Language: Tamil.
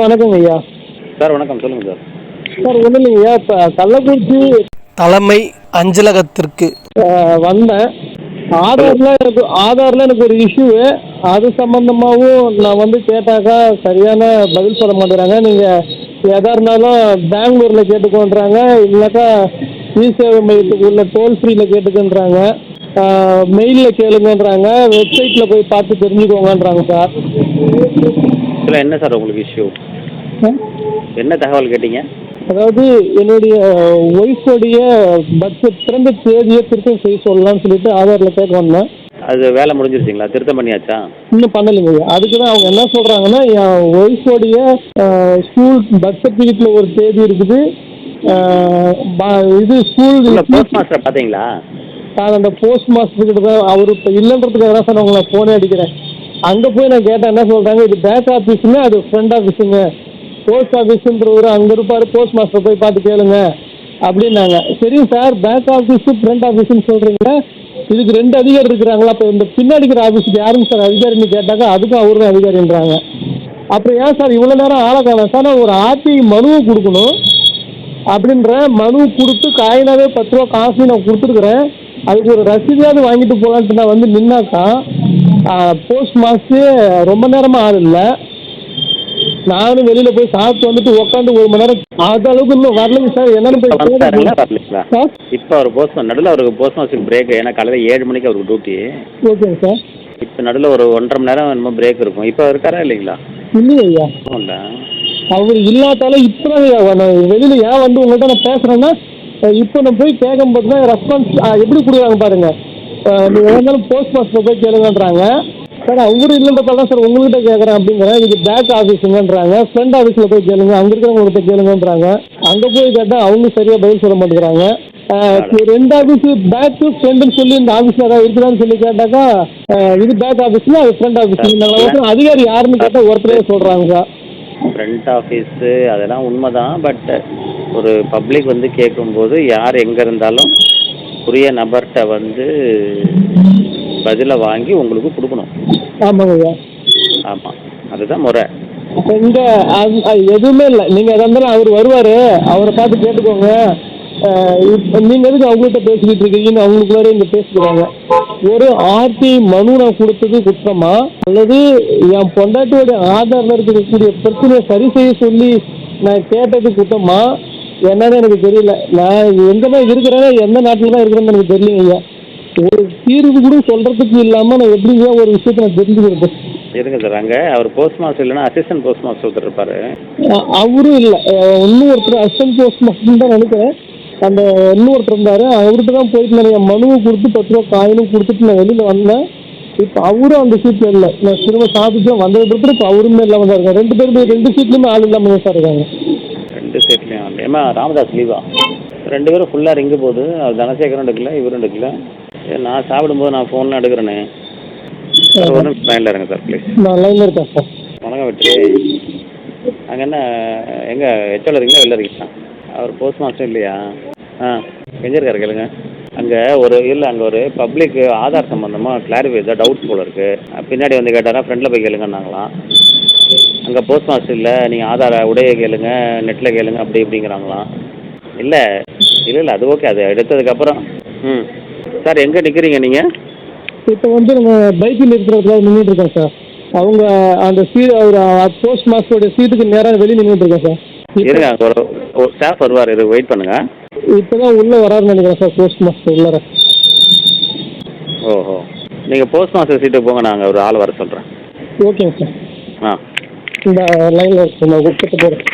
வணக்கங்க ஐயா. சார் வணக்கம், சொல்லுங்கள் சார். சார் ஒன்றும் இல்லைங்கய்யா, இப்போ கள்ளக்குறிச்சி தலைமை அஞ்சலகத்திற்கு வந்தேன். ஆதாரில் எனக்கு ஒரு இஷ்யூவு. அது சம்மந்தமாகவும் நான் வந்து கேட்டாக்கா சரியான பதில் சொல்ல மாட்டேங்கிறாங்க. நீங்கள் எதாக இருந்தாலும் பெங்களூரில் கேட்டுக்கோன்றாங்க, இல்லைனாக்கா இ-சேவை மையத்துக்கு உள்ள டோல் ஃப்ரீயில் கேட்டுக்கன்றாங்க, மெயிலில் கேளுங்கன்றாங்க, வெப்சைட்டில் போய் பார்த்து தெரிஞ்சுக்கோங்கன்றாங்க சார். இதில் என்ன சார் உங்களுக்கு இஷ்யூ? என்ன தகவல் கேட்டீங்க? அதாவது என்னுடைய ஒய்ஃபுடைய பிறந்த தேதியை திருத்தம் செய்ய சொல்லலாம்னு சொல்லிட்டு ஆதாரில் கேட்க வந்தேன். அது வேலை முடிஞ்சிருச்சிங்களா? திருத்தம் பண்ணியாச்சா? இன்னும் பண்ணலைங்க. அதுக்கு தான் அவங்க என்ன சொல்கிறாங்கன்னா, என் ஒய்ஃபுடைய ஸ்கூல் பர்த் சர்டிஃபிகேட்டில் ஒரு தேதி இருக்குது, இது ஸ்கூல் போஸ்ட் மாஸ்டர் பார்த்தீங்களா? நான் அந்த போஸ்ட் மாஸ்டர்கிட்ட தான் அவர் இப்போ இல்லைன்றதுக்காக தான் சார் உங்களை ஃபோனே அடிக்கிறேன். அங்கே போய் நான் கேட்டேன், என்ன சொல்கிறாங்க, இது பேக் ஆஃபீஸுங்க, அது ஃப்ரண்ட் ஆஃபீஸுங்க, போஸ்ட் ஆஃபீஸுன்றவர் அங்கே இருப்பார், போஸ்ட் மாஸ்டர் போய் பார்த்து கேளுங்க அப்படின்னாங்க. சரிங்க சார், பேக் ஆஃபீஸு ஃப்ரண்ட் ஆஃபீஸுன்னு சொல்கிறீங்களா, இதுக்கு 2 அதிகாரி இருக்கிறாங்களா, அப்போ இந்த பின்னாடி இருக்கிற ஆஃபீஸுக்கு யாருங்க சார் அதிகாரின்னு கேட்டாக்கா அதுக்கும் அவரு தான் அதிகாரின்றாங்க. அப்புறம் ஏன் சார் இவ்வளோ நேரம் ஆளை காணோம் சார், நான் ஒரு ஆர்டி மனுவை கொடுக்கணும் அப்படின்ற மனு கொடுத்து காயினாவே 10 ரூபா காசு நான் கொடுத்துருக்குறேன், அதுக்கு ஒரு ரசீதையாவது வாங்கிட்டு போகலான்ட்டு நான் வந்து நின்னாக்கா போஸ்ட் மாஸ்டர் ரொம்ப நேரமாக ஆள் இல்லை. நானும் வெளியில் போய் சாப்பிட்டு வந்துட்டு உட்காந்து 1 மணி நேரம் அந்த அளவுக்கு இன்னும் வரலைங்க சார். என்னென்னு போய் வரலீங்களா சார்? இப்போ அவர் போஸ்ட் நடுவில் அவருக்கு போஸ்ட் மாஸ்டருக்கு பிரேக், ஏன்னா காலையில் 7 மணிக்கு அவருக்கு டியூட்டி. ஓகேங்க சார். இப்போ நடுவில் ஒரு 1.5 மணி நேரம் என்னமோ பிரேக் இருக்கும். இப்போ இருக்காரா இல்லைங்களா? இல்லைங்க ஐயா, இல்லை. அவர் இல்லாதாலும் இப்போ தான் நான் வெளியில் ஏன் வந்து உங்கள்கிட்ட நான் பேசுகிறேன்னா, இப்போ நான் போய் கேட்கும்போது தான் ரெஸ்பான்ஸ் எப்படி கொடுக்குறாங்க பாருங்கள். நீங்கள் இருந்தாலும் போஸ்ட் மாஸ்டர் போய் கேளுங்கன்றாங்க சார். அவரு இல்லைன்றதால தான் சார் உங்கள்கிட்ட கேட்குறேன் அப்படிங்கிறேன். இது பேக் ஆஃபீஸுங்கன்றாங்க, ஃப்ரண்ட் ஆஃபீஸில் போய் கேளுங்க, அங்கே இருக்கிறவங்கள்ட்ட கேளுங்கன்றாங்க. அங்கே போய் கேட்டால் அவங்க சரியாக பதில் சொல்ல மாட்டேங்கிறாங்க. 2 ஆஃபீஸு பேக்கு ஃப்ரெண்டுன்னு சொல்லி இந்த ஆஃபீஸில் ஏதாவது இருக்குதான்னு சொல்லி கேட்டாக்கா இது பேக் ஆஃபீஸ்னா அது ஃப்ரண்ட் ஆஃபீஸ். அதிகாரி யாருன்னு கேட்டால் ஒருத்தரே சொல்கிறாங்க சார். ஃப்ரண்ட் ஆஃபீஸு அதெல்லாம் உண்மை தான். பட் ஒரு பப்ளிக் வந்து கேட்கும்போது யார் எங்கே இருந்தாலும் உரிய நபர்கிட்ட வந்து பதிலை வாங்கி உங்களுக்கு கொடுக்கணும். ஆமாங்க ஐயா. ஆமாம், அதுதான் முறை. இப்போ இங்கே எதுவுமே இல்லை. நீங்கள் எதாக இருந்தாலும் அவர் வருவார், அவரை பார்த்து கேட்டுக்கோங்க. நீங்கள் எதுக்கு அவங்கள்ட்ட பேசிக்கிட்டு இருக்கீங்கன்னு அவங்களுக்குள்ளாரே இங்கே பேசிக்கிறாங்க. ஒரு ஆர்டி மனு நான் கொடுத்தது குற்றமா, அல்லது என் பொண்டாட்டியோடைய ஆதாரில் இருக்கக்கூடிய பிரச்சனையை சரி செய்ய சொல்லி நான் கேட்டது குற்றமா என்னன்னு எனக்கு தெரியல. நான் எங்கே தான் இருக்கிறேன், எந்த நாட்டில் தான் இருக்கிறேன்னு எனக்கு தெரியலைங்க ஐயா. ஒரு தீர்வு கூட சொல்கிறதுக்கு இல்லாமல் நான் எப்படிங்க ஒரு விஷயத்தை நான் தெரிஞ்சுக்கிறது? இருங்க சார், அங்கே அவர் போஸ்ட் மாஸ்டர் இல்லைன்னா அசிஸ்டன்ட் போஸ்ட் மாஸ்டர் ஒருத்தர் இருப்பார். அவரும் இல்லை, இன்னும் ஒருத்தர் அசிஸ்டன்ட் போஸ்ட் மாஸ்டர் தான் நினைக்கிறேன். அந்த இன்னொருத்தர் இருந்தார், அவர்கிட்ட தான் போயிட்டு நான் என் மனுவை கொடுத்து 10 ரூபா காயினும் கொடுத்துட்டு நான் வெளியில் வந்தேன். இப்போ அவரும் அந்த சீட்டில் இல்லை. நான் திரும்ப சாப்பிட்டு வந்ததுக்கு இப்போ அவருமே இல்லாமல் தான் இருக்காங்க. 2 பேருமே 2 சீட்லேயுமே ஆள் இல்லாமல் சார் இருக்காங்க. 2 சீட்லேயும் ஆள். ஏமா ராமதாஸ் லீவா? 2 பேரும் ஃபுல்லாக ரிங்கு போகுது. அது தனசேகரும் எடுக்கல, இவரும் எடுக்கல. நான் சாப்பிடும்போது நான் ஃபோன்லாம் எடுக்கிறேனே. ஒரு லைனில் இருங்க சார் ப்ளீஸ். நான் லைனில் இருக்கேன் சார். வணக்கம் வெற்றி. அங்கே என்ன எங்கே ஹெச்ஓல இருக்கீங்களா வெளில இருக்கீங்களா? அவர் போஸ்ட் மாஸ்டர் இல்லையா? எங்கே இருக்காரு கேளுங்க. அங்கே அங்கே ஒரு பப்ளிக் ஆதார் சம்மந்தமாக கிளாரிஃபை தான் டவுட்ஸ் போல் இருக்குது. பின்னாடி வந்து கேட்டாரா, ஃப்ரெண்டில் போய் கேளுங்கன்னாங்களாம். அங்கே போஸ்ட் மாஸ்டர் இல்லை, நீங்கள் ஆதார உடைய கேளுங்க, நெட்டில் கேளுங்க அப்படி இப்படிங்கிறாங்களாம். இல்லை இல்லை அது ஓகே, அது எடுத்ததுக்கப்புறம். சார் எங்கே நிற்கிறீங்க நீங்கள்? இப்போ வந்து நம்ம பைக்கில் இருக்கிறதுல நின்றுட்டு இருக்கேன் சார். அவங்க அந்த அவர் போஸ்ட் மாஸ்டருடைய சீட்டுக்கு நேராக வெளியே நின்றுட்டு இருக்கேன் சார். இருங்க, அங்கே ஒரு ஸ்டாஃப் வருவார், இது வெயிட் பண்ணுங்கள். இப்போ தான் உள்ளே வராருன்னு நினைக்கிறேன் சார் போஸ்ட் மாஸ்டர் உள்ளார. ஓஹோ, நீங்கள் போஸ்ட் மாஸ்டர் சீட்டுக்கு போங்க, நாங்கள் ஒரு ஆள் வர சொல்கிறேன். ஓகேங்க சார். ஆ, இந்த லைனில் இருக்கு, நான் கொடுத்துட்டு போகிறேன்.